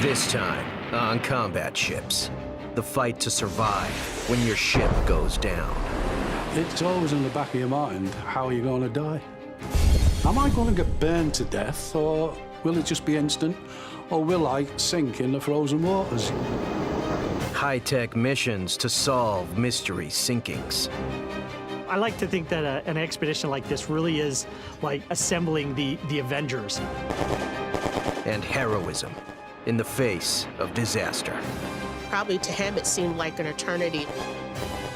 This time, on combat ships. The fight to survive when your ship goes down. It's always in the back of your mind, how are you going to die? Am I going to get burned to death, or will it just be instant? Or will I sink in the frozen waters? High-tech missions to solve mystery sinkings. I like to think that an expedition like this really is like assembling the Avengers. And heroism in the face of disaster. Probably to him it seemed like an eternity.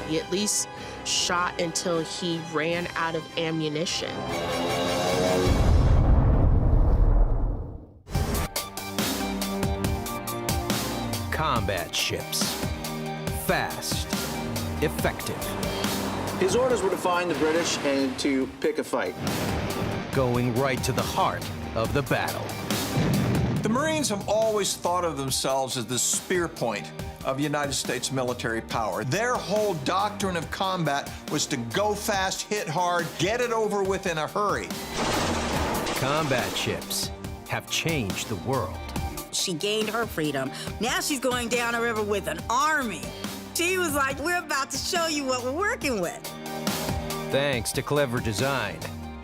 He at least shot until he ran out of ammunition. Combat ships. Fast. Effective. His orders were to find the British and to pick a fight. Going right to the heart of the battle. The Marines have always thought of themselves as the spear point of United States military power. Their whole doctrine of combat was to go fast, hit hard, get it over with in a hurry. Combat ships have changed the world. She gained her freedom. Now she's going down a river with an army. She was like, we're about to show you what we're working with. Thanks to clever design,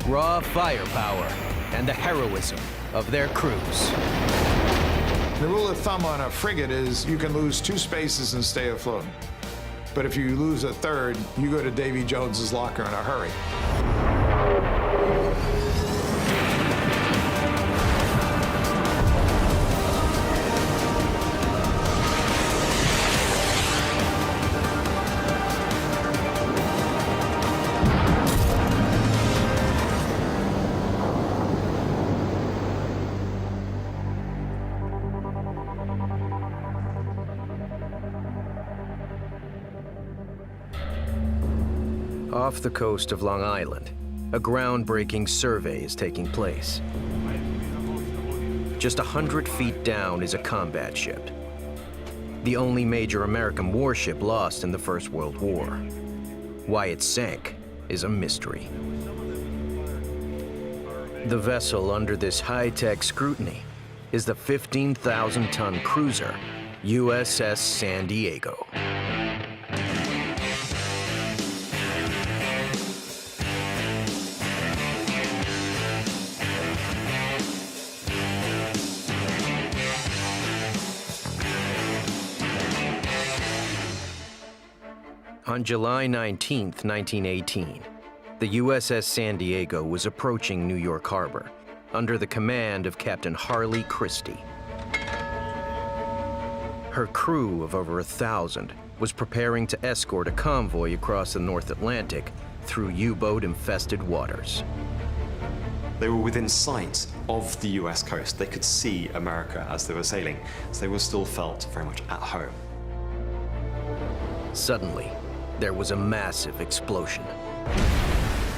raw firepower, and the heroism of their crews. The rule of thumb on a frigate is you can lose 2 spaces and stay afloat. But if you lose a third, you go to Davy Jones's locker in a hurry. Off the coast of Long Island, a groundbreaking survey is taking place. Just 100 feet down is a combat ship. The only major American warship lost in the First World War. Why it sank is a mystery. The vessel under this high-tech scrutiny is the 15,000-ton cruiser USS San Diego. On July 19, 1918, the USS San Diego was approaching New York Harbor under the command of Captain Harley Christie. Her crew of over 1,000 was preparing to escort a convoy across the North Atlantic through U-boat-infested waters. They were within sight of the US coast. They could see America as they were sailing, so they were still felt very much at home. Suddenly, there was a massive explosion.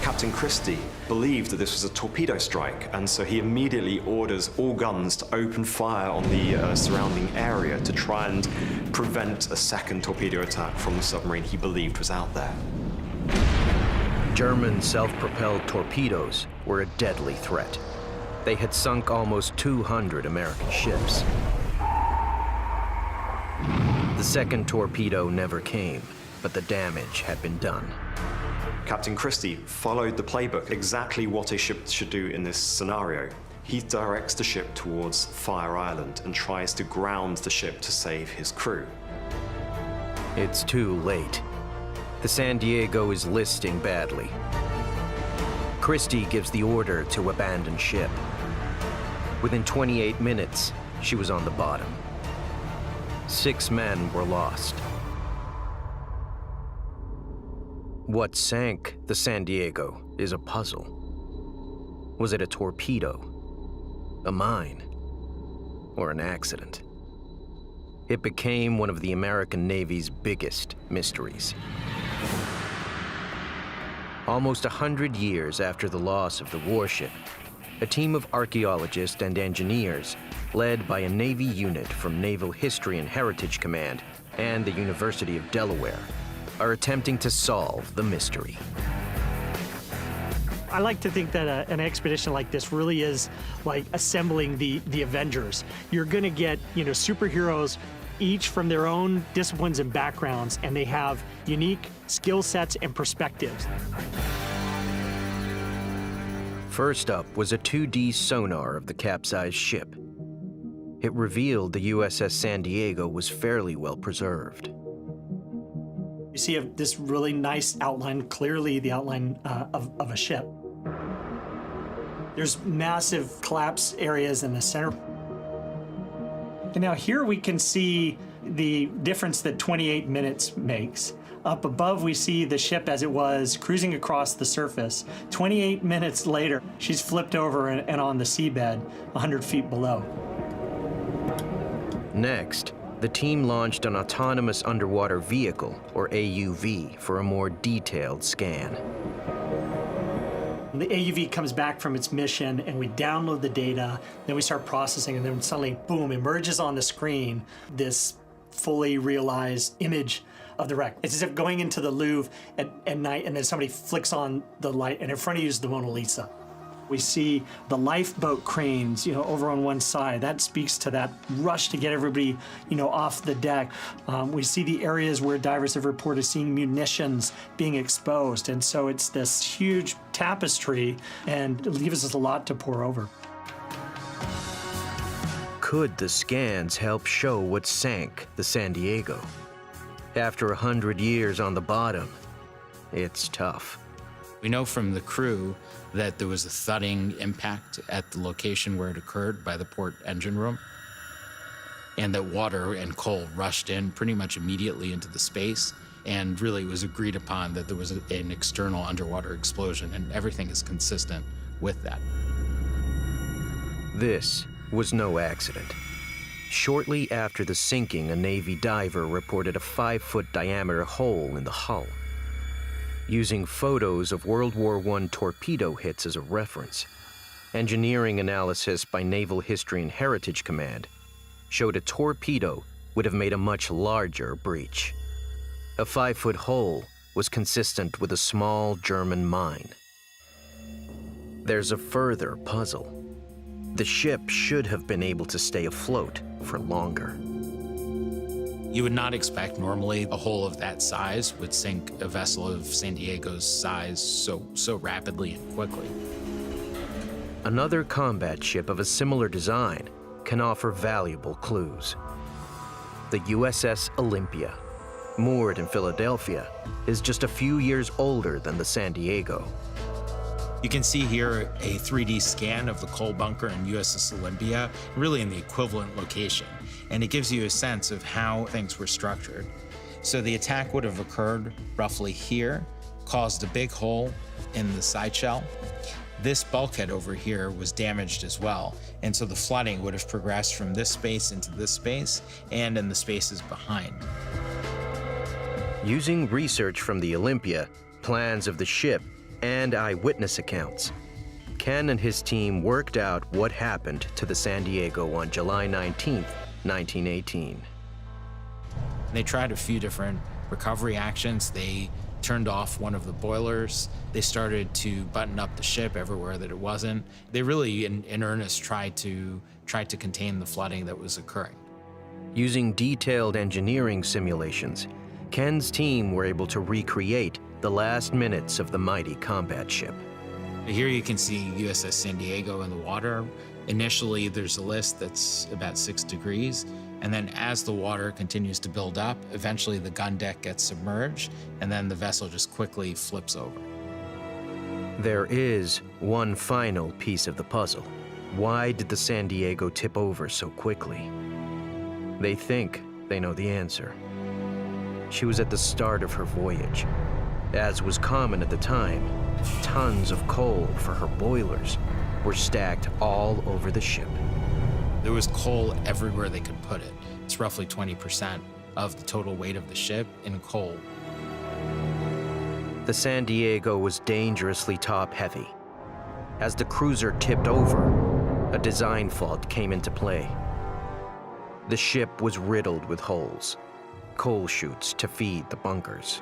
Captain Christie believed that this was a torpedo strike, and so he immediately orders all guns to open fire on the surrounding area to try and prevent a second torpedo attack from the submarine he believed was out there. German self-propelled torpedoes were a deadly threat. They had sunk almost 200 American ships. The second torpedo never came, but the damage had been done. Captain Christie followed the playbook, exactly what a ship should do in this scenario. He directs the ship towards Fire Island and tries to ground the ship to save his crew. It's too late. The San Diego is listing badly. Christie gives the order to abandon ship. Within 28 minutes, she was on the bottom. 6 men were lost. What sank the San Diego is a puzzle. Was it a torpedo, a mine, or an accident? It became one of the American Navy's biggest mysteries. Almost 100 years after the loss of the warship, a team of archaeologists and engineers, led by a Navy unit from Naval History and Heritage Command and the University of Delaware, are attempting to solve the mystery. I like to think that an expedition like this really is like assembling the Avengers. You're going to get, superheroes each from their own disciplines and backgrounds, and they have unique skill sets and perspectives. First up was a 2D sonar of the capsized ship. It revealed the USS San Diego was fairly well preserved. You see this really nice outline, clearly the outline of a ship. There's massive collapse areas in the center. And now here we can see the difference that 28 minutes makes. Up above, we see the ship as it was cruising across the surface. 28 minutes later, she's flipped over and on the seabed 100 feet below. Next, the team launched an autonomous underwater vehicle, or AUV, for a more detailed scan. The AUV comes back from its mission, and we download the data, then we start processing, and then suddenly, boom, emerges on the screen this fully realized image of the wreck. It's as if going into the Louvre at night, and then somebody flicks on the light, and in front of you is the Mona Lisa. We see the lifeboat cranes, over on one side. That speaks to that rush to get everybody, off the deck. We see the areas where divers have reported seeing munitions being exposed. And so it's this huge tapestry, and it leaves us a lot to pore over. Could the scans help show what sank the San Diego? After 100 years on the bottom, it's tough. We know from the crew that there was a thudding impact at the location where it occurred by the port engine room, and that water and coal rushed in pretty much immediately into the space, and really was agreed upon that there was an external underwater explosion, and everything is consistent with that. This was no accident. Shortly after the sinking, a Navy diver reported a 5-foot diameter hole in the hull. Using photos of World War I torpedo hits as a reference, engineering analysis by Naval History and Heritage Command showed a torpedo would have made a much larger breach. A 5-foot hole was consistent with a small German mine. There's a further puzzle. The ship should have been able to stay afloat for longer. You would not expect normally a hole of that size would sink a vessel of San Diego's size so rapidly and quickly. Another combat ship of a similar design can offer valuable clues. The USS Olympia, moored in Philadelphia, is just a few years older than the San Diego. You can see here a 3D scan of the coal bunker in USS Olympia, really in the equivalent location. And it gives you a sense of how things were structured. So the attack would have occurred roughly here, caused a big hole in the side shell. This bulkhead over here was damaged as well. And so the flooding would have progressed from this space into this space and in the spaces behind. Using research from the Olympia, plans of the ship, and eyewitness accounts, Ken and his team worked out what happened to the San Diego on July 19th, 1918. They tried a few different recovery actions. They turned off one of the boilers. They started to button up the ship everywhere that it wasn't. They really, in earnest, tried to contain the flooding that was occurring. Using detailed engineering simulations, Ken's team were able to recreate the last minutes of the mighty combat ship. Here you can see USS San Diego in the water. Initially, there's a list that's about 6 degrees, and then as the water continues to build up, eventually the gun deck gets submerged, and then the vessel just quickly flips over. There is one final piece of the puzzle. Why did the San Diego tip over so quickly? They think they know the answer. She was at the start of her voyage. As was common at the time, tons of coal for her boilers were stacked all over the ship. There was coal everywhere they could put it. It's roughly 20% of the total weight of the ship in coal. The San Diego was dangerously top-heavy. As the cruiser tipped over, a design fault came into play. The ship was riddled with holes, coal chutes to feed the bunkers.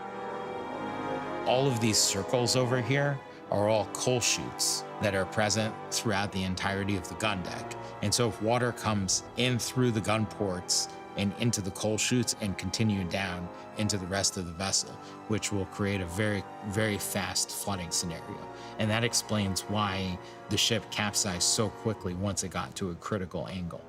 All of these circles over here are all coal chutes that are present throughout the entirety of the gun deck. And so if water comes in through the gun ports and into the coal chutes and continue down into the rest of the vessel, which will create a very, very fast flooding scenario. And that explains why the ship capsized so quickly once it got to a critical angle.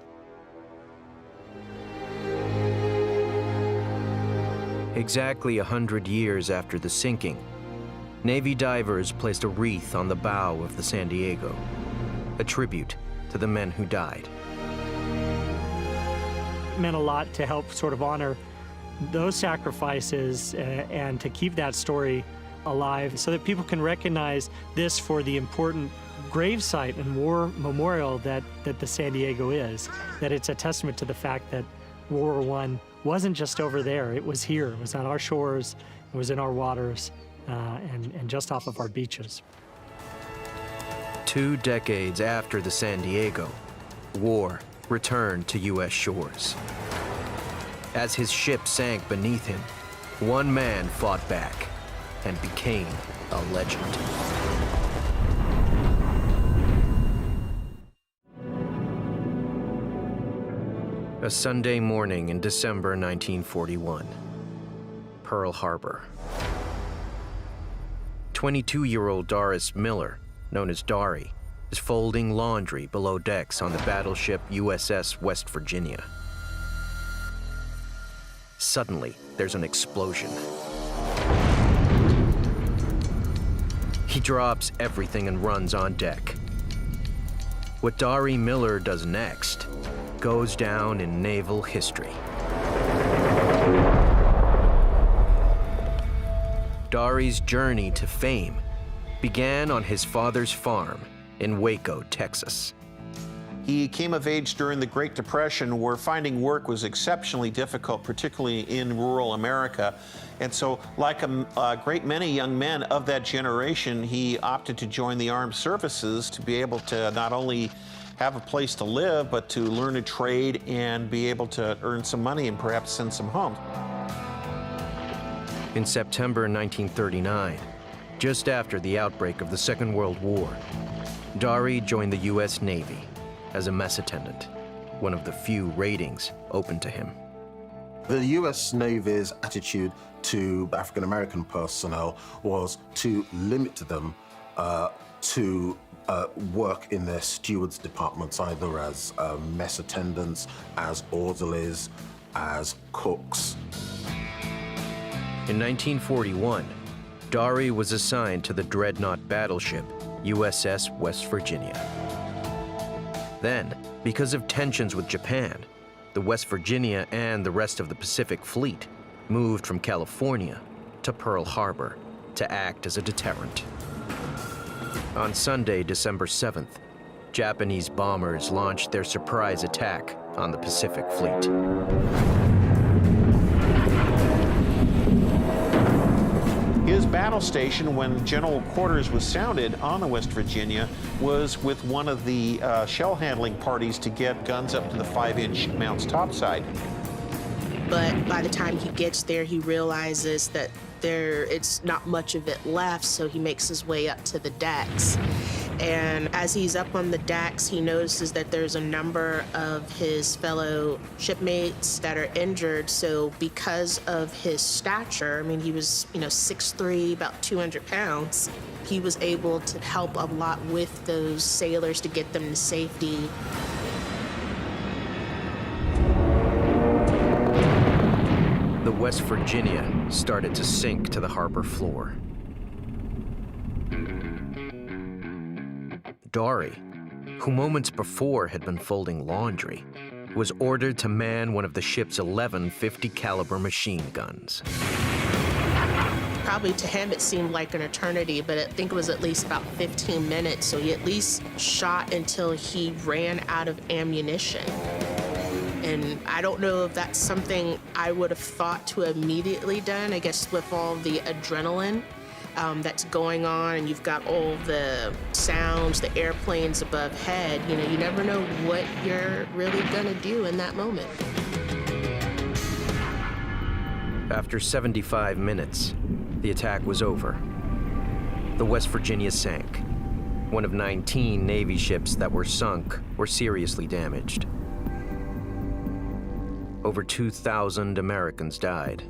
Exactly 100 years after the sinking, Navy divers placed a wreath on the bow of the San Diego, a tribute to the men who died. It meant a lot to help sort of honor those sacrifices and to keep that story alive so that people can recognize this for the important gravesite and war memorial that the San Diego is, that it's a testament to the fact that World War I wasn't just over there, it was here, it was on our shores, it was in our waters, and just off of our beaches. 2 decades after the San Diego, war returned to U.S. shores. As his ship sank beneath him, one man fought back and became a legend. A Sunday morning in December 1941, Pearl Harbor. 22-year-old Doris Miller, known as Dari, is folding laundry below decks on the battleship USS West Virginia. Suddenly, there's an explosion. He drops everything and runs on deck. What Dari Miller does next goes down in naval history. Dari's journey to fame began on his father's farm in Waco, Texas. He came of age during the Great Depression, where finding work was exceptionally difficult, particularly in rural America. And so, like a great many young men of that generation, he opted to join the armed services to be able to not only have a place to live, but to learn a trade and be able to earn some money and perhaps send some home. In September 1939, just after the outbreak of the Second World War, Dari joined the U.S. Navy as a mess attendant, one of the few ratings open to him. The U.S. Navy's attitude to African-American personnel was to limit them to work in their stewards departments, either as mess attendants, as orderlies, as cooks. In 1941, Dari was assigned to the dreadnought battleship USS West Virginia. Then, because of tensions with Japan, the West Virginia and the rest of the Pacific Fleet moved from California to Pearl Harbor to act as a deterrent. On Sunday, December 7th, Japanese bombers launched their surprise attack on the Pacific Fleet. His battle station, when General Quarters was sounded on the West Virginia, was with one of the shell handling parties to get guns up to the 5-inch mounts topside. But by the time he gets there, he realizes that it's not much of it left, so he makes his way up to the decks. And as he's up on the decks, he notices that there's a number of his fellow shipmates that are injured. So because of his stature, I mean, he was, 6'3", about 200 pounds, he was able to help a lot with those sailors to get them to safety. The West Virginia started to sink to the harbor floor. Dari, who moments before had been folding laundry, was ordered to man one of the ship's 11 .50 caliber machine guns. Probably to him it seemed like an eternity, but I think it was at least about 15 minutes, so he at least shot until he ran out of ammunition. And I don't know if that's something I would have thought to immediately done, I guess with all the adrenaline that's going on, and you've got all the sounds, the airplanes above head, you never know what you're really gonna do in that moment. After 75 minutes, the attack was over. the West Virginia sank, one of 19 Navy ships that were sunk or seriously damaged. Over 2,000 Americans died.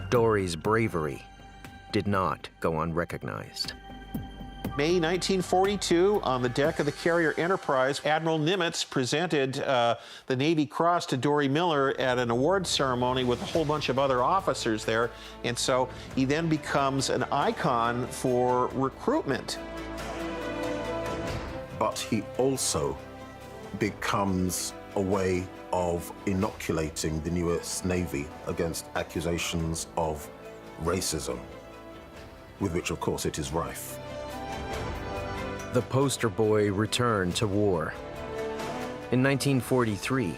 Dory's bravery did not go unrecognized. May 1942, on the deck of the carrier Enterprise, Admiral Nimitz presented the Navy Cross to Dory Miller at an award ceremony with a whole bunch of other officers there. And so he then becomes an icon for recruitment. But he also becomes a way of inoculating the US Navy against accusations of racism, with which, of course, it is rife. The poster boy returned to war. In 1943,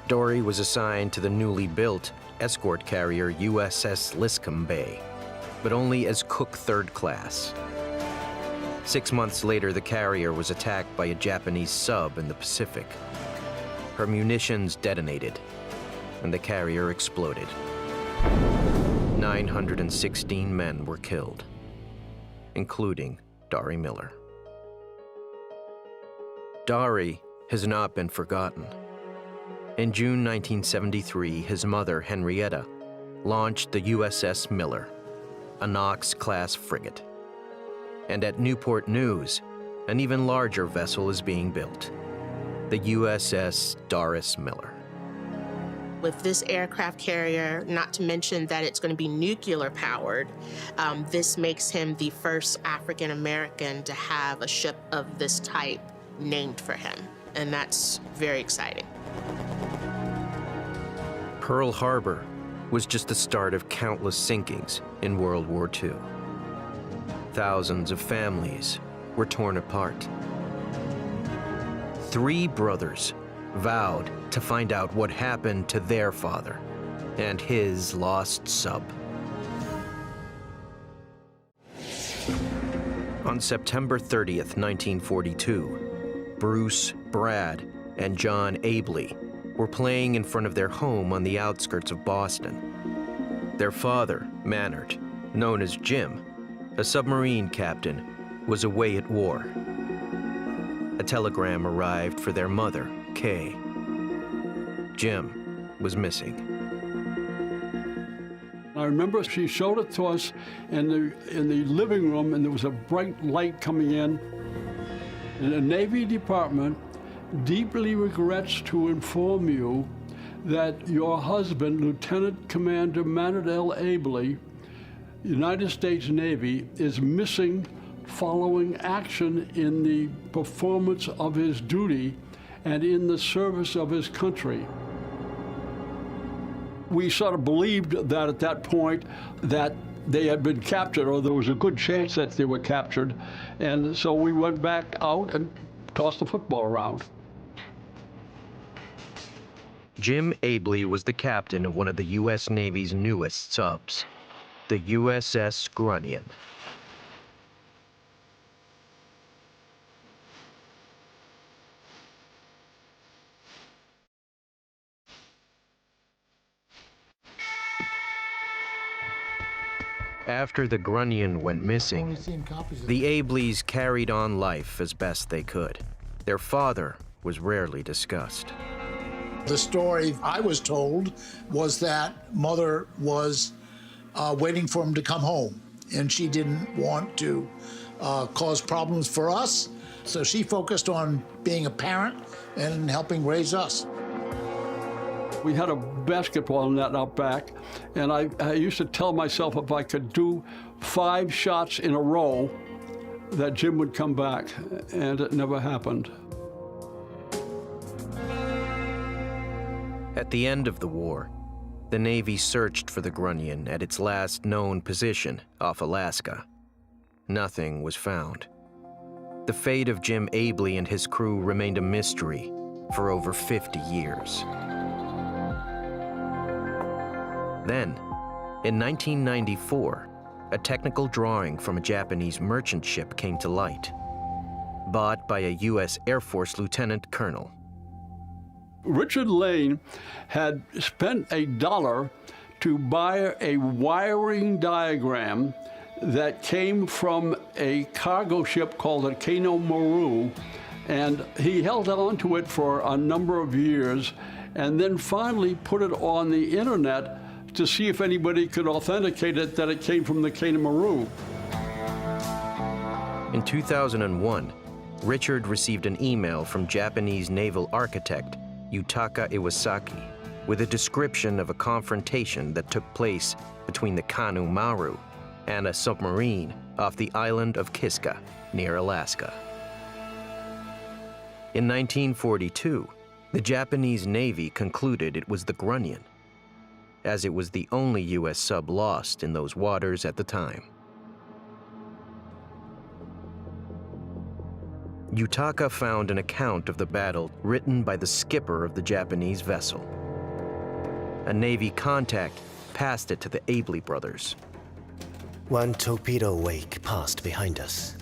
Dory was assigned to the newly built escort carrier USS Liscombe Bay, but only as cook third class. 6 months later, the carrier was attacked by a Japanese sub in the Pacific. Her munitions detonated, and the carrier exploded. 916 men were killed, including Dory Miller. Dory has not been forgotten. In June 1973, his mother, Henrietta, launched the USS Miller, a Knox-class frigate. And at Newport News, an even larger vessel is being built, the USS Doris Miller. With this aircraft carrier, not to mention that it's going to be nuclear powered, this makes him the first African American to have a ship of this type named for him, and that's very exciting. Pearl Harbor was just the start of countless sinkings in World War II. Thousands of families were torn apart. 3 brothers vowed to find out what happened to their father and his lost sub. On September 30th, 1942, Bruce, Brad, and John Abley were playing in front of their home on the outskirts of Boston. Their father, Mannert, known as Jim, a submarine captain, was away at war. A telegram arrived for their mother, Kay. Jim was missing. I remember she showed it to us in the living room, and there was a bright light coming in. And the Navy Department deeply regrets to inform you that your husband, Lieutenant Commander Mannert L. Abley, United States Navy, is missing following action in the performance of his duty and in the service of his country. We sort of believed that at that point that they had been captured, or there was a good chance that they were captured, and so we went back out and tossed the football around. Jim Abley was the captain of one of the U.S. Navy's newest subs, the USS Grunion. After the Grunion went missing, the Ableys carried on life as best they could. Their father was rarely discussed. The story I was told was that Mother was waiting for him to come home, and she didn't want to cause problems for us, so she focused on being a parent and helping raise us. We had a basketball net out back, and I used to tell myself if I could do 5 shots in a row, that Jim would come back, and it never happened. At the end of the war, the Navy searched for the Grunion at its last known position off Alaska. Nothing was found. The fate of Jim Abley and his crew remained a mystery for over 50 years. Then, in 1994, a technical drawing from a Japanese merchant ship came to light, bought by a U.S. Air Force lieutenant colonel. Richard Lane had spent $1 to buy a wiring diagram that came from a cargo ship called the Kano Maru, and he held on to it for a number of years and then finally put it on the internet to see if anybody could authenticate it that it came from the Kano Maru. In 2001, Richard received an email from Japanese naval architect Yutaka Iwasaki with a description of a confrontation that took place between the Kano Maru and a submarine off the island of Kiska, near Alaska. In 1942, the Japanese Navy concluded it was the Grunion, as it was the only U.S. sub lost in those waters at the time. Yutaka found an account of the battle written by the skipper of the Japanese vessel. A Navy contact passed it to the Abley brothers. One torpedo wake passed behind us.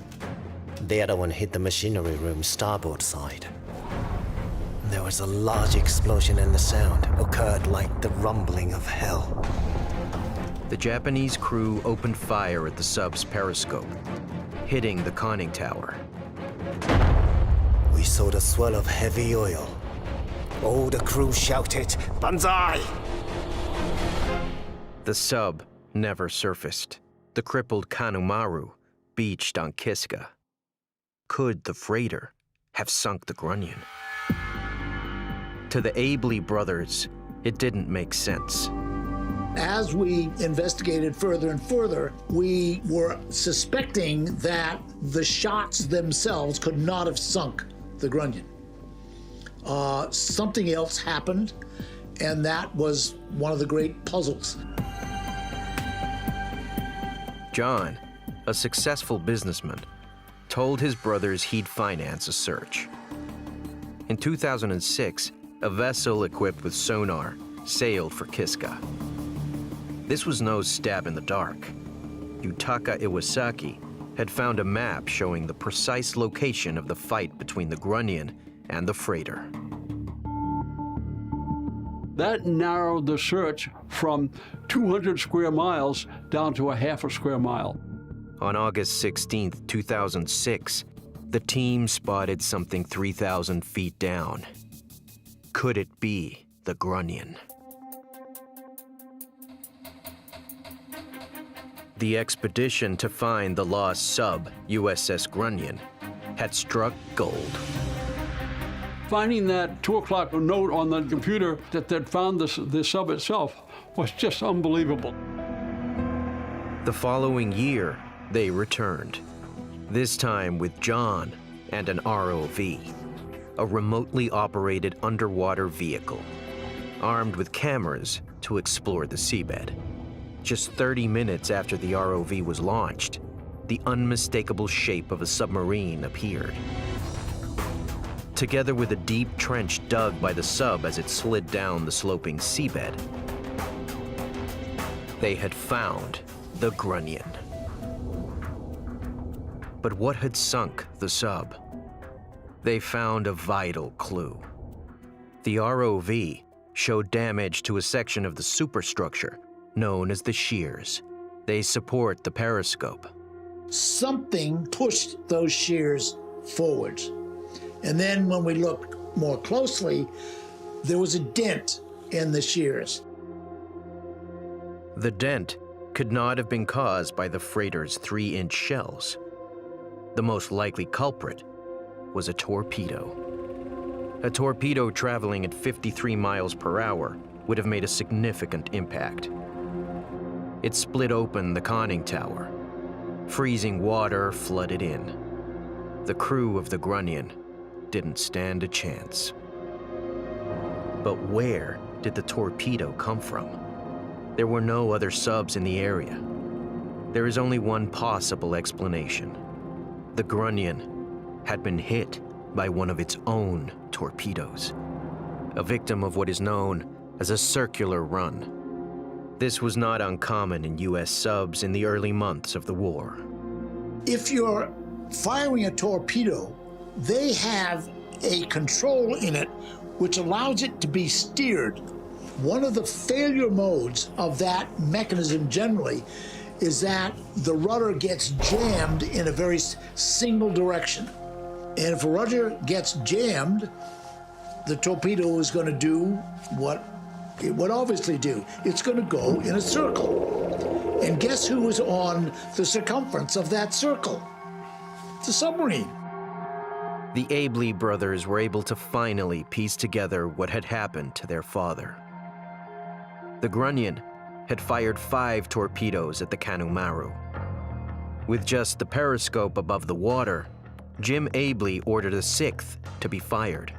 The other one hit the machinery room starboard side. There was a large explosion and the sound occurred like the rumbling of hell. The Japanese crew opened fire at the sub's periscope, hitting the conning tower. We saw the swirl of heavy oil. All the crew shouted, "Banzai!" The sub never surfaced. The crippled Kano Maru beached on Kiska. Could the freighter have sunk the Grunion? To the Abley brothers, it didn't make sense. As we investigated further and further, we were suspecting that the shots themselves could not have sunk the Grunion. Something else happened, and that was one of the great puzzles. John, a successful businessman, told his brothers he'd finance a search. In 2006, a vessel equipped with sonar sailed for Kiska. This was no stab in the dark. Yutaka Iwasaki had found a map showing the precise location of the fight between the Grunion and the freighter. That narrowed the search from 200 square miles down to a half a square mile. On August 16, 2006, the team spotted something 3,000 feet down. Could it be the Grunion? The expedition to find the lost sub, USS Grunion, had struck gold. Finding that 2 o'clock note on the computer that they'd found the sub itself was just unbelievable. The following year, they returned, this time with John and an ROV, a remotely operated underwater vehicle, armed with cameras to explore the seabed. Just 30 minutes after the ROV was launched, the unmistakable shape of a submarine appeared. Together with a deep trench dug by the sub as it slid down the sloping seabed, they had found the Grunion. But what had sunk the sub? They found a vital clue. The ROV showed damage to a section of the superstructure known as the shears. They support the periscope. Something pushed those shears forwards. And then when we looked more closely, there was a dent in the shears. The dent could not have been caused by the freighter's 3-inch shells. The most likely culprit was a torpedo. A torpedo traveling at 53 miles per hour would have made a significant impact. It split open the conning tower. Freezing water flooded in. The crew of the Grunion didn't stand a chance. But where did the torpedo come from? There were no other subs in the area. There is only one possible explanation. The Grunion had been hit by one of its own torpedoes, a victim of what is known as a circular run. This was not uncommon in U.S. subs in the early months of the war. If you're firing a torpedo, they have a control in it which allows it to be steered. One of the failure modes of that mechanism generally is that the rudder gets jammed in a very single direction. And if a rudder gets jammed, the torpedo is going to do what it would obviously do. It's going to go in a circle. And guess who is on the circumference of that circle? The submarine. The Abley brothers were able to finally piece together what had happened to their father. The Grunion had fired 5 torpedoes at the Kanemaru. With just the periscope above the water, Jim Abley ordered a 6th to be fired.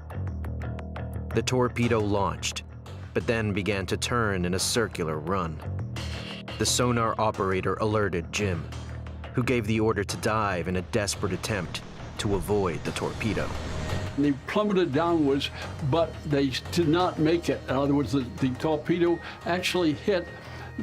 The torpedo launched, but then began to turn in a circular run. The sonar operator alerted Jim, who gave the order to dive in a desperate attempt to avoid the torpedo. They plummeted downwards, but they did not make it. In other words, the torpedo actually hit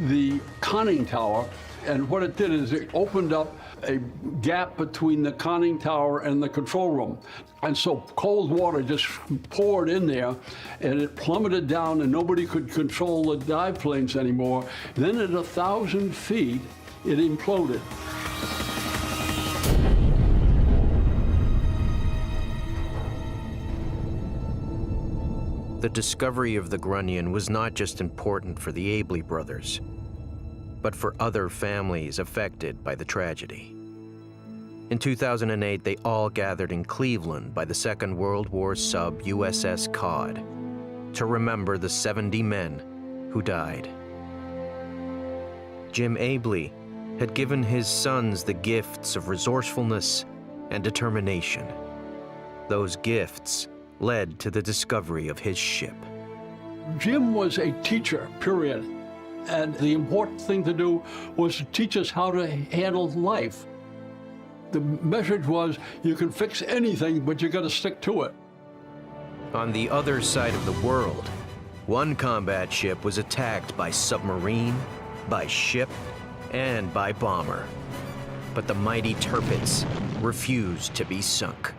the conning tower, and what it did is it opened up a gap between the conning tower and the control room. And so cold water just poured in there, and it plummeted down, and nobody could control the dive planes anymore. Then at 1,000 feet, it imploded. The discovery of the Grunion was not just important for the Abley brothers, but for other families affected by the tragedy. In 2008, they all gathered in Cleveland by the Second World War sub USS Cod to remember the 70 men who died. Jim Abley had given his sons the gifts of resourcefulness and determination. Those gifts led to the discovery of his ship. Jim was a teacher, period. And the important thing to do was to teach us how to handle life. The message was, you can fix anything, but you got to stick to it. On the other side of the world, one combat ship was attacked by submarine, by ship, and by bomber. But the mighty Tirpitz refused to be sunk.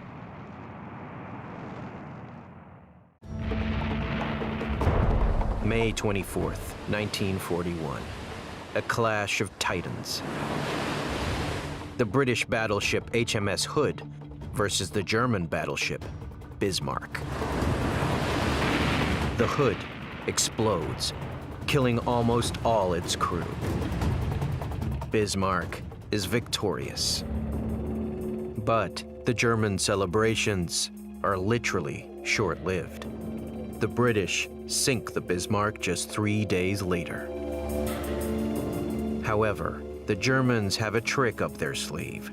May 24th, 1941. A clash of titans. The British battleship HMS Hood versus the German battleship Bismarck. The Hood explodes, killing almost all its crew. Bismarck is victorious. But the German celebrations are literally short-lived. The British sink the Bismarck just 3 days later. However, the Germans have a trick up their sleeve.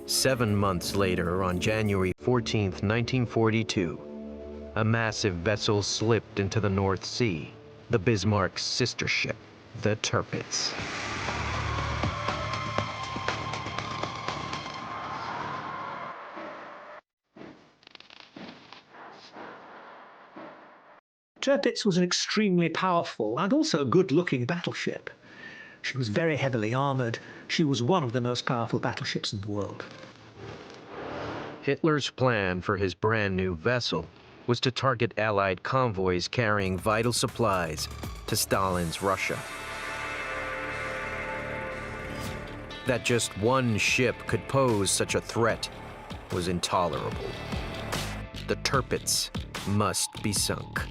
7 months later, on January 14th, 1942, a massive vessel slipped into the North Sea, the Bismarck's sister ship, the Tirpitz. Tirpitz was an extremely powerful and also good-looking battleship. She was very heavily armored. She was one of the most powerful battleships in the world. Hitler's plan for his brand new vessel was to target Allied convoys carrying vital supplies to Stalin's Russia. That just one ship could pose such a threat was intolerable. The Tirpitz must be sunk.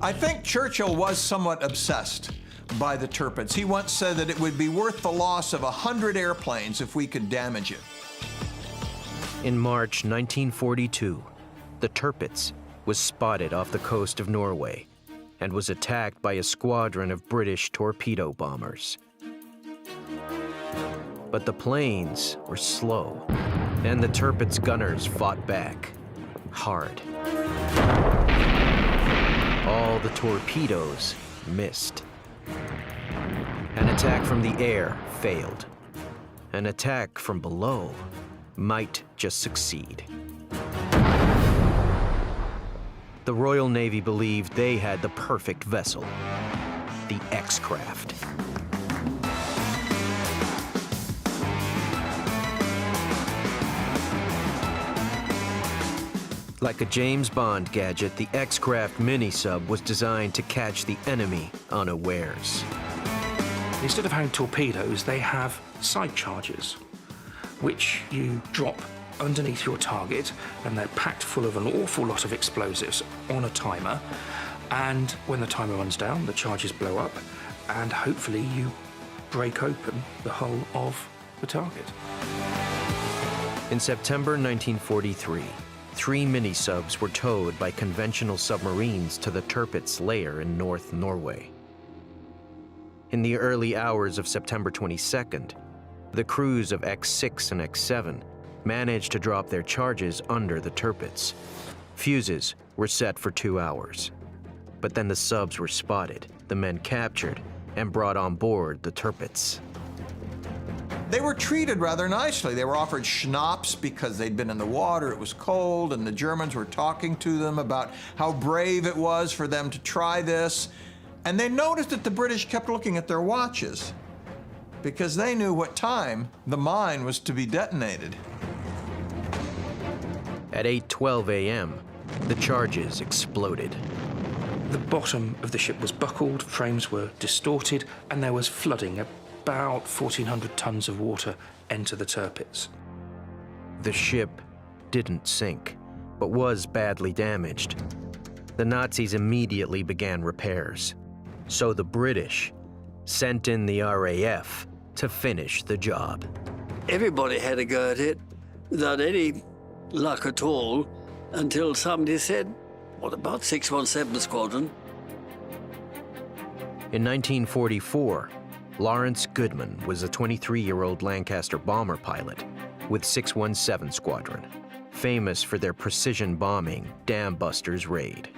I think Churchill was somewhat obsessed by the Tirpitz. He once said that it would be worth the loss of 100 airplanes if we could damage it. In March 1942, the Tirpitz was spotted off the coast of Norway and was attacked by a squadron of British torpedo bombers. But the planes were slow, and the Tirpitz gunners fought back hard. All the torpedoes missed. An attack from the air failed. An attack from below might just succeed. The Royal Navy believed they had the perfect vessel, the X-Craft. Like a James Bond gadget, the X-Craft mini-sub was designed to catch the enemy unawares. Instead of having torpedoes, they have side charges, which you drop underneath your target, and they're packed full of an awful lot of explosives on a timer. And when the timer runs down, the charges blow up, and hopefully you break open the hull of the target. In September 1943, 3 mini-subs were towed by conventional submarines to the Tirpitz lair in North Norway. In the early hours of September 22nd, the crews of X6 and X7 managed to drop their charges under the Tirpitz. Fuses were set for 2 hours. But then the subs were spotted, the men captured, and brought on board the Tirpitz. They were treated rather nicely. They were offered schnapps because they'd been in the water, it was cold, and the Germans were talking to them about how brave it was for them to try this. And they noticed that the British kept looking at their watches because they knew what time the mine was to be detonated. At 8:12 a.m., the charges exploded. The bottom of the ship was buckled, frames were distorted, and there was flooding. About 1,400 tons of water enter the Tirpitz. The ship didn't sink, but was badly damaged. The Nazis immediately began repairs. So the British sent in the RAF to finish the job. Everybody had a go at it without any luck at all until somebody said, what about 617 Squadron? In 1944, Lawrence Goodman was a 23-year-old Lancaster bomber pilot with 617 Squadron, famous for their precision bombing Dam Busters raid.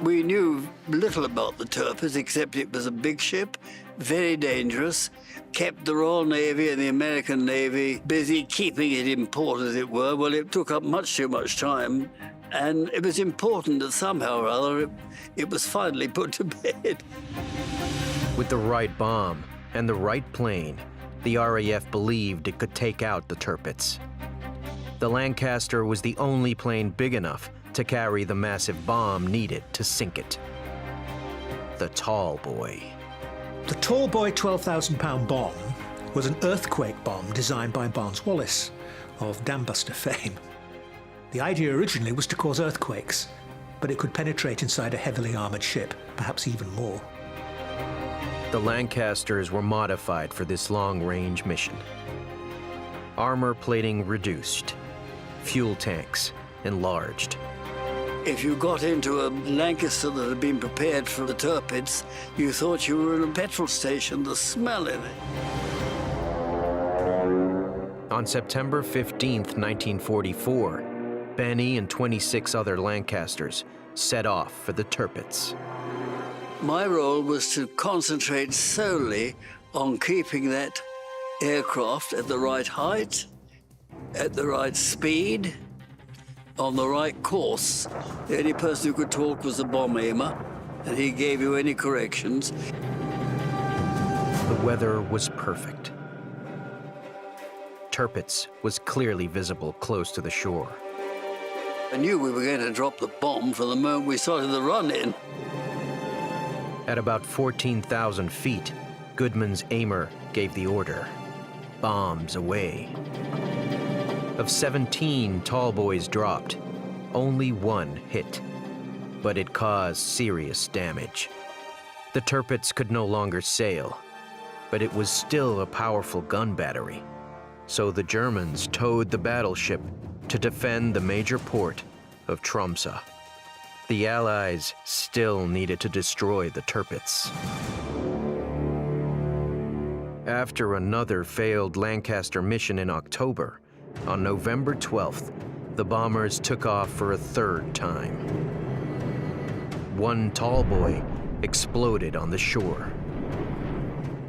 We knew little about the Tirpitz, except it was a big ship, very dangerous, kept the Royal Navy and the American Navy busy keeping it in port, as it were. Well, it took up much too much time, and it was important that somehow or other it was finally put to bed. With the right bomb and the right plane, the RAF believed it could take out the Tirpitz. The Lancaster was the only plane big enough to carry the massive bomb needed to sink it. The Tall Boy. The Tall Boy 12,000-pound bomb was an earthquake bomb designed by Barnes Wallis of Dam Buster fame. The idea originally was to cause earthquakes, but it could penetrate inside a heavily armored ship, perhaps even more. The Lancasters were modified for this long-range mission. Armor plating reduced, fuel tanks enlarged. If you got into a Lancaster that had been prepared for the Tirpitz, you thought you were in a petrol station, the smell in it. On September 15th, 1944, Benny and 26 other Lancasters set off for the Tirpitz. My role was to concentrate solely on keeping that aircraft at the right height, at the right speed, on the right course. The only person who could talk was the bomb aimer, and he gave you any corrections. The weather was perfect. Tirpitz was clearly visible close to the shore. I knew we were going to drop the bomb from the moment we started the run-in. At about 14,000 feet, Goodman's aimer gave the order, bombs away. Of 17 tall boys dropped, only one hit, but it caused serious damage. The Tirpitz could no longer sail, but it was still a powerful gun battery, so the Germans towed the battleship to defend the major port of Tromsø. The Allies still needed to destroy the Tirpitz. After another failed Lancaster mission in October, on November 12th, the bombers took off for a third time. One tall boy exploded on the shore,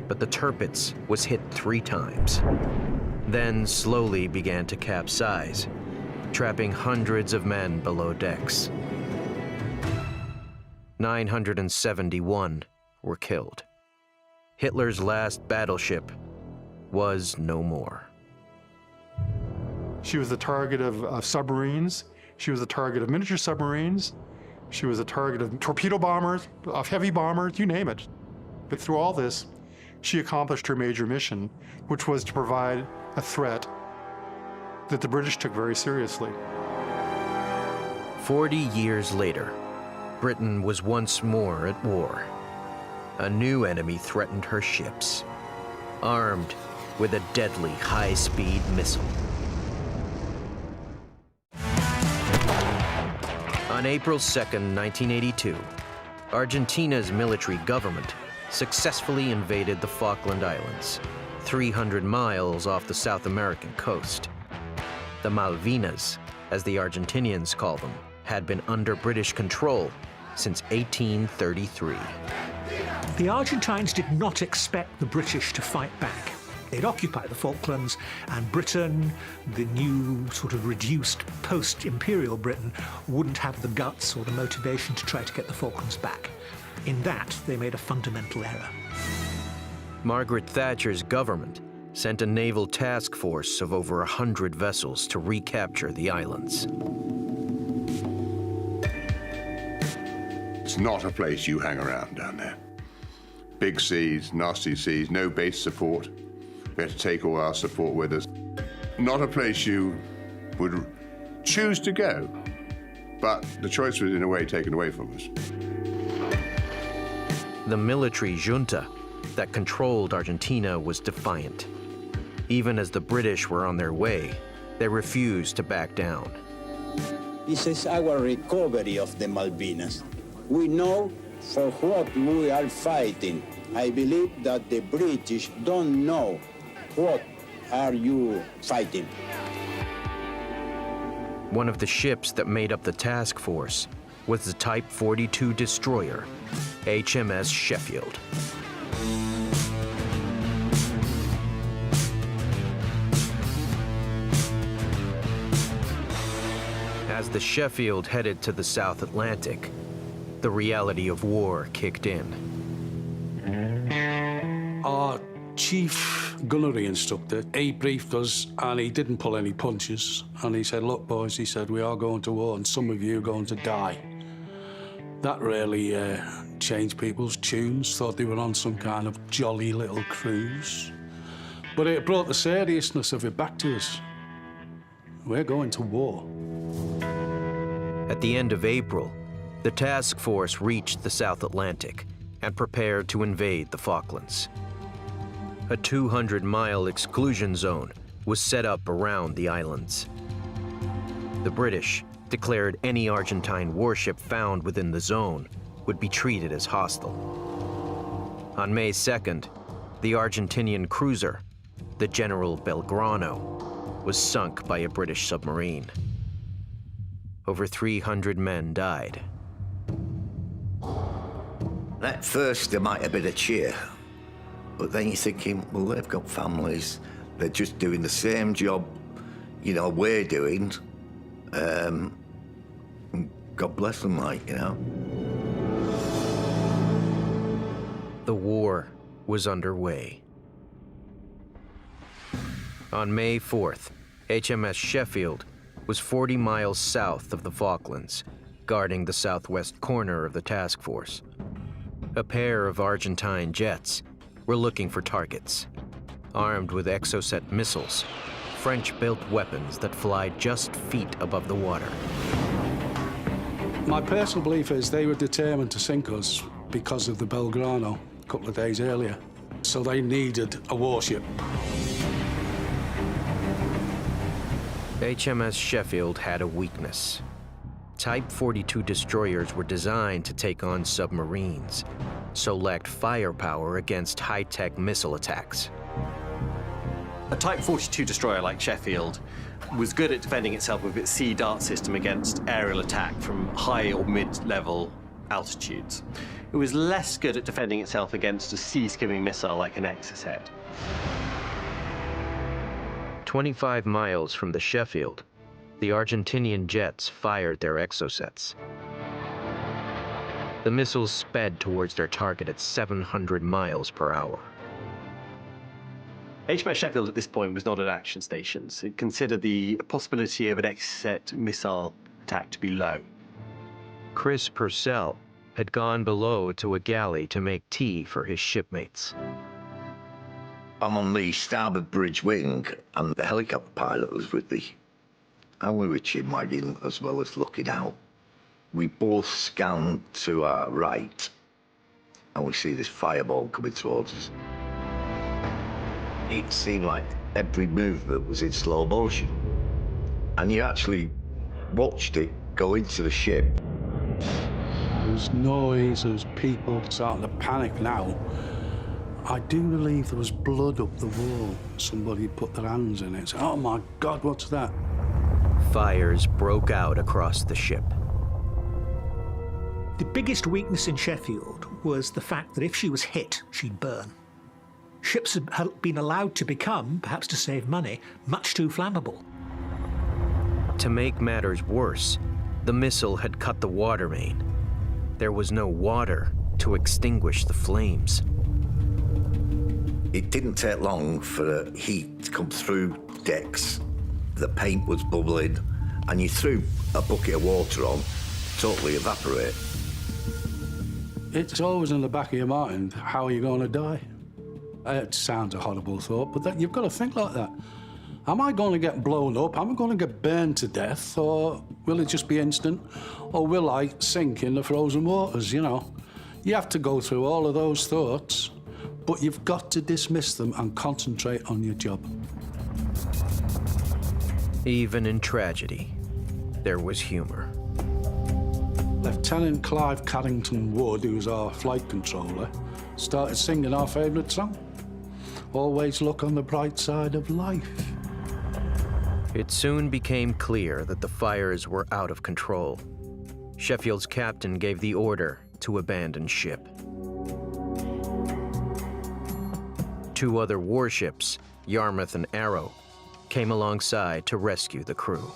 but the Tirpitz was hit 3 times, then slowly began to capsize, trapping hundreds of men below decks. 971 were killed. Hitler's last battleship was no more. She was the target of submarines. She was the target of miniature submarines. She was the target of torpedo bombers, of heavy bombers, you name it. But through all this, she accomplished her major mission, which was to provide a threat that the British took very seriously. 40 years later, Britain was once more at war. A new enemy threatened her ships, armed with a deadly high-speed missile. On April 2nd, 1982, Argentina's military government successfully invaded the Falkland Islands, 300 miles off the South American coast. The Malvinas, as the Argentinians call them, had been under British control since 1833. The Argentines did not expect the British to fight back. They'd occupy the Falklands, and Britain, the new sort of reduced post-imperial Britain, wouldn't have the guts or the motivation to try to get the Falklands back. In that, they made a fundamental error. Margaret Thatcher's government sent a naval task force of over 100 vessels to recapture the islands. It's not a place you hang around down there. Big seas, nasty seas, no base support. We had to take all our support with us. Not a place you would choose to go, but the choice was in a way taken away from us. The military junta that controlled Argentina was defiant. Even as the British were on their way, they refused to back down. This is our recovery of the Malvinas. We know for what we are fighting. I believe that the British don't know what are you fighting. One of the ships that made up the task force was the Type 42 destroyer, HMS Sheffield. As the Sheffield headed to the South Atlantic, the reality of war kicked in. Our chief gunnery instructor, he briefed us and he didn't pull any punches. And he said, look, boys, he said, we are going to war and some of you are going to die. That really changed people's tunes, thought they were on some kind of jolly little cruise. But it brought the seriousness of it back to us. We're going to war. At the end of April, the task force reached the South Atlantic and prepared to invade the Falklands. A 200-mile exclusion zone was set up around the islands. The British declared any Argentine warship found within the zone would be treated as hostile. On May 2nd, the Argentinian cruiser, the General Belgrano, was sunk by a British submarine. Over 300 men died. At first, there might have been a cheer, but then you're thinking, well, they've got families. They're just doing the same job, you know, we're doing. God bless them, like, you know. The war was underway. On May 4th, HMS Sheffield was 40 miles south of the Falklands, guarding the southwest corner of the task force. A pair of Argentine jets were looking for targets. Armed with Exocet missiles, French-built weapons that fly just feet above the water. My personal belief is they were determined to sink us because of the Belgrano a couple of days earlier. So they needed a warship. HMS Sheffield had a weakness. Type 42 destroyers were designed to take on submarines, so lacked firepower against high-tech missile attacks. A Type 42 destroyer like Sheffield was good at defending itself with its Sea Dart system against aerial attack from high or mid-level altitudes. It was less good at defending itself against a sea-skimming missile like an Exocet. 25 miles from the Sheffield, the Argentinian jets fired their Exocets. The missiles sped towards their target at 700 miles per hour. HMS Sheffield at this point was not at action stations. It considered the possibility of an Exocet missile attack to be low. Chris Purcell had gone below to a galley to make tea for his shipmates. I'm on the starboard bridge wing, and the helicopter pilot was with me. And we were chin-wagging as well as looking out. We both scanned to our right, and we see this fireball coming towards us. It seemed like every movement was in slow motion. And you actually watched it go into the ship. There was noise, there was people starting to panic now. I do believe there was blood up the wall. Somebody put their hands in it. Said, oh my God, what's that? Fires broke out across the ship. The biggest weakness in Sheffield was the fact that if she was hit, she'd burn. Ships had been allowed to become, perhaps to save money, much too flammable. To make matters worse, the missile had cut the water main. There was no water to extinguish the flames. It didn't take long for the heat to come through decks. The paint was bubbling, and you threw a bucket of water on, totally evaporate. It's always in the back of your mind, how are you going to die? It sounds a horrible thought, but you've got to think like that. Am I going to get blown up? Am I going to get burned to death? Or will it just be instant? Or will I sink in the frozen waters, you know? You have to go through all of those thoughts, but you've got to dismiss them and concentrate on your job. Even in tragedy, there was humor. Lieutenant Clive Carrington Wood, who was our flight controller, started singing our favourite song, Always Look on the Bright Side of Life. It soon became clear that the fires were out of control. Sheffield's captain gave the order to abandon ship. 2 other warships, Yarmouth and Arrow, came alongside to rescue the crew.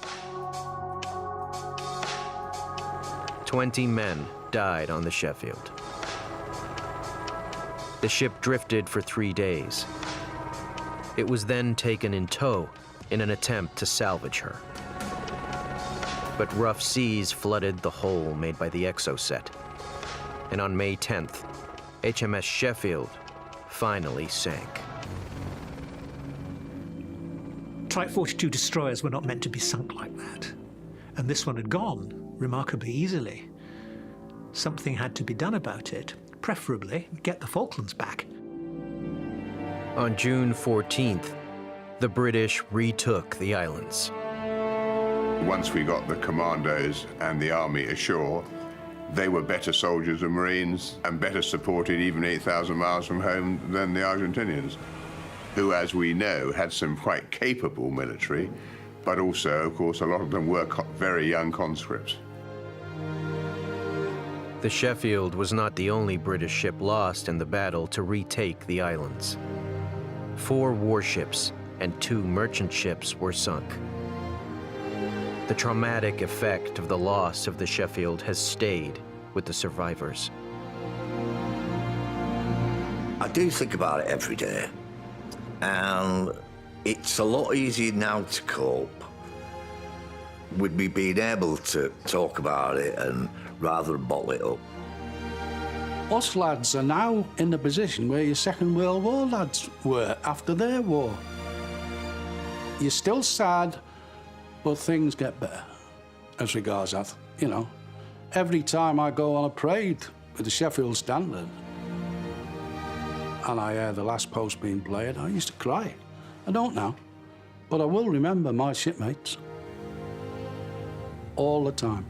20 men died on the Sheffield. The ship drifted for 3 days. It was then taken in tow in an attempt to salvage her. But rough seas flooded the hole made by the Exocet. And on May 10th, HMS Sheffield finally sank. Type 42 destroyers were not meant to be sunk like that. And this one had gone remarkably easily. Something had to be done about it, preferably get the Falklands back. On June 14th, the British retook the islands. Once we got the commandos and the army ashore, they were better soldiers and Marines and better supported even 8,000 miles from home than the Argentinians, who, as we know, had some quite capable military, but also, of course, a lot of them were very young conscripts. The Sheffield was not the only British ship lost in the battle to retake the islands. 4 warships and 2 merchant ships were sunk. The traumatic effect of the loss of the Sheffield has stayed with the survivors. I do think about it every day, and it's a lot easier now to cope with me being able to talk about it and rather than bottle it up. Us lads are now in the position where your Second World War lads were after their war. You're still sad, but things get better as regards that, you know. Every time I go on a parade with the Sheffield Standard and I hear the last post being played, I used to cry. I don't now, but I will remember my shipmates all the time.